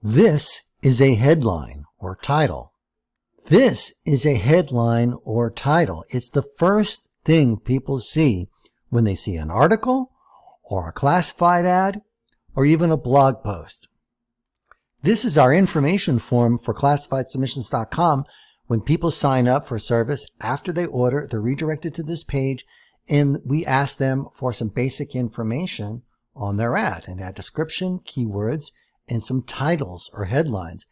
This is a headline or title. This is a headline or title. It's the first thing people see when they see an article or a classified ad or even a blog post. This is our information form for classifiedsubmissions.com. When people sign up for a service, after they order, they're redirected to this page and we ask them for some basic information on their ad, an ad description, keywords, and some titles or headlines.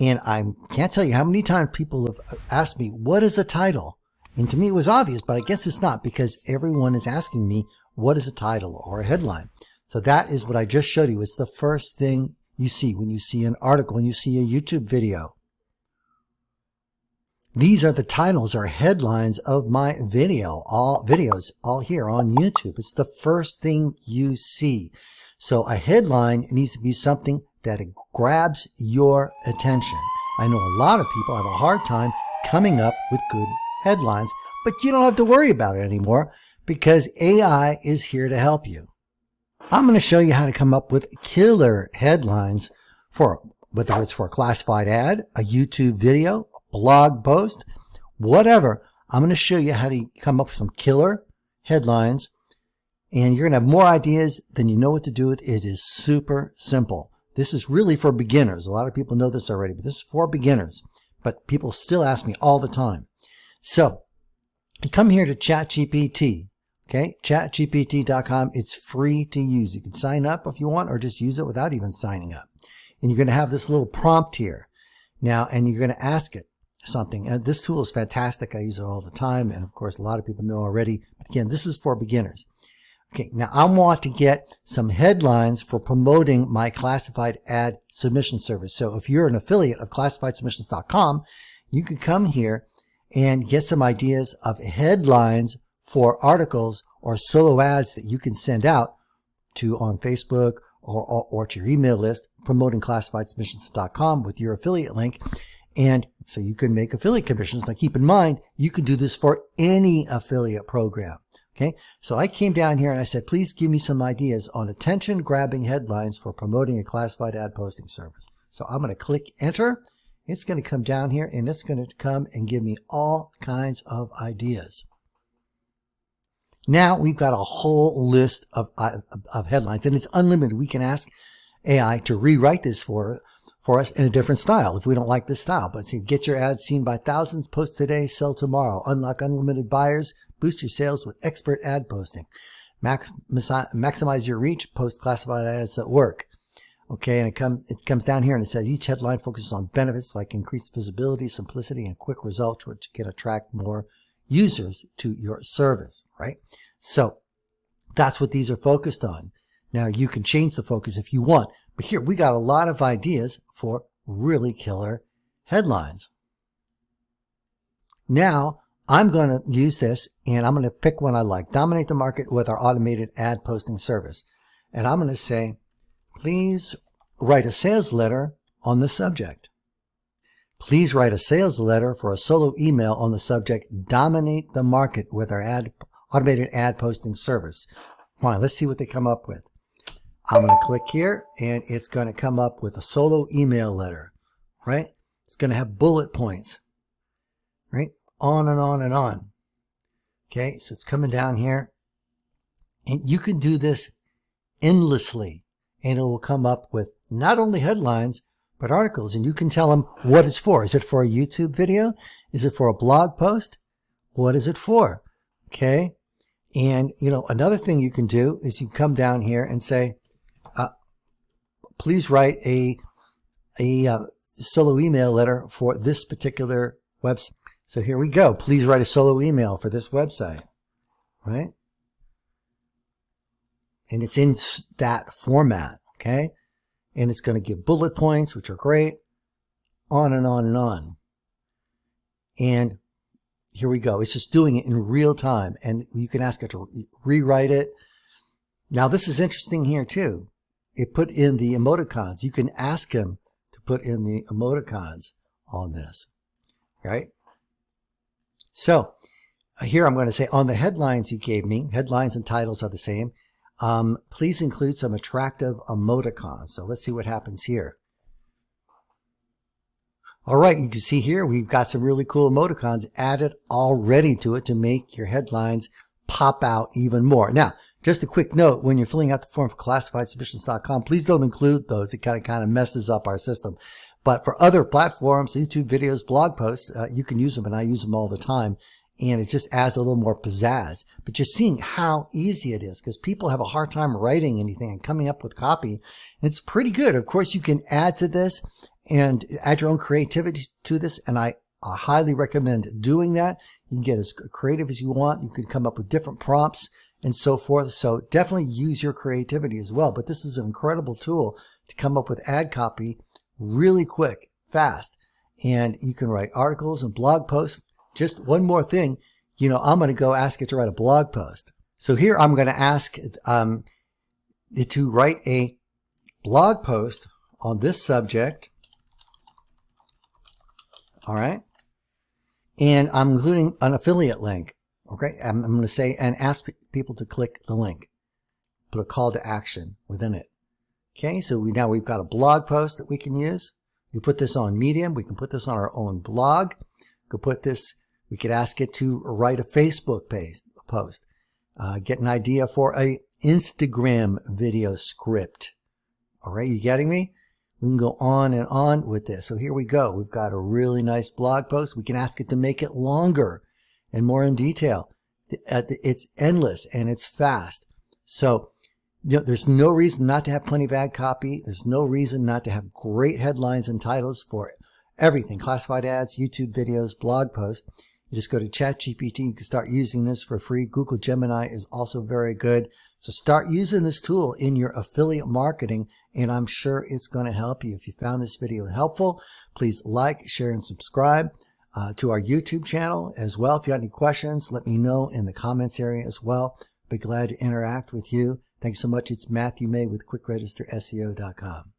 And I can't tell you how many times people have asked me, what is a title? And to me it was obvious, but I guess it's not, because everyone is asking me, what is a title or a headline? So that is what I just showed you. It's the first thing you see when you see an article, when you see a YouTube video. These are the titles or headlines of my videos all here on YouTube. It's the first thing you see. So a headline needs to be something that grabs your attention. I know a lot of people have a hard time coming up with good headlines, but you don't have to worry about it anymore because AI is here to help you. I'm going to show you how to come up with killer headlines for whether it's for a classified ad, a YouTube video, a blog post, whatever. I'm going to show you how to come up with some killer headlines, and you're going to have more ideas than you know what to do with. It is super simple. This is really for beginners. A lot of people know this already, but this is for beginners. But people still ask me all the time. So you come here to ChatGPT, okay? ChatGPT.com. It's free to use. You can sign up if you want or just use it without even signing up. And you're going to have this little prompt here. Now, and you're going to ask it something. And this tool is fantastic. I use it all the time. And of course, a lot of people know already. But again, this is for beginners. Okay, now I want to get some headlines for promoting my classified ad submission service. So if you're an affiliate of classifiedsubmissions.com, you can come here and get some ideas of headlines for articles or solo ads that you can send out to on Facebook or to your email list, promoting classifiedsubmissions.com with your affiliate link. And so you can make affiliate commissions. Now keep in mind, you can do this for any affiliate program. Okay, so I came down here and I said, please give me some ideas on attention-grabbing headlines for promoting a classified ad posting service. So I'm going to click enter. It's going to come down here and it's going to come and give me all kinds of ideas. Now we've got a whole list of headlines, and it's unlimited. We can ask AI to rewrite this for us in a different style if we don't like this style. But see, get your ads seen by thousands, post today, sell tomorrow, unlock unlimited buyers, boost your sales with expert ad posting, maximize your reach, post classified ads that work. Okay, and it comes down here and it says each headline focuses on benefits like increased visibility, simplicity, and quick results, which can attract more users to your service, right? So that's what these are focused on. Now you can change the focus if you want, but here we got a lot of ideas for really killer headlines. Now I'm going to use this and I'm going to pick one I like. Dominate the market with our automated ad posting service. And I'm going to say, please write a sales letter on the subject. Please write a sales letter for a solo email on the subject, dominate the market with our automated ad posting service. Fine, let's see what they come up with. I'm going to click here and it's going to come up with a solo email letter, right? It's going to have bullet points, right? On and on and on. Okay, so it's coming down here. And you can do this endlessly. And it will come up with not only headlines, but articles. And you can tell them what it's for. Is it for a YouTube video? Is it for a blog post? What is it for? Okay. And, you know, another thing you can do is you come down here and say, please write a solo email letter for this particular website. So here we go. Please write a solo email for this website, right? And it's in that format, okay? And it's going to give bullet points, which are great, on and on and on. And here we go. It's just doing it in real time. And you can ask it to rewrite it. Now, this is interesting here, too. It put in the emoticons. You can ask him to put in the emoticons on this, right? So here I'm going to say on the headlines you gave me, headlines and titles are the same. Please include some attractive emoticons. So let's see what happens here. All right, you can see here we've got some really cool emoticons added already to it to make your headlines pop out even more. Now, just a quick note, when you're filling out the form for classifiedsubmissions.com, please don't include those. It kind of messes up our system. But for other platforms, YouTube videos, blog posts, you can use them, and I use them all the time. And it just adds a little more pizzazz. But you're seeing how easy it is, because people have a hard time writing anything and coming up with copy. And it's pretty good. Of course, you can add to this and add your own creativity to this. And I highly recommend doing that. You can get as creative as you want. You can come up with different prompts and so forth. So definitely use your creativity as well. But this is an incredible tool to come up with ad copy really quick, fast. And you can write articles and blog posts. Just one more thing, I'm going to go ask it to write a blog post. So here I'm going to ask it to write a blog post on this subject. All right. And I'm including an affiliate link. Okay. I'm going to say, and ask people to click the link. Put a call to action within it. Okay. So now we've got a blog post that we can use. We put this on Medium. We can put this on our own blog. We could ask it to write a Facebook post. Get an idea for a Instagram video script. All right. You getting me? We can go on and on with this. So here we go. We've got a really nice blog post. We can ask it to make it longer and more in detail. It's endless and it's fast. So, there's no reason not to have plenty of ad copy. There's no reason not to have great headlines and titles for everything. Classified ads, YouTube videos, blog posts. You just go to ChatGPT. You can start using this for free. Google Gemini is also very good. So start using this tool in your affiliate marketing, and I'm sure it's going to help you. If you found this video helpful, please like, share, and subscribe to our YouTube channel as well. If you have any questions, let me know in the comments area as well. Be glad to interact with you. Thanks so much. It's Matthew May with QuickRegisterSEO.com.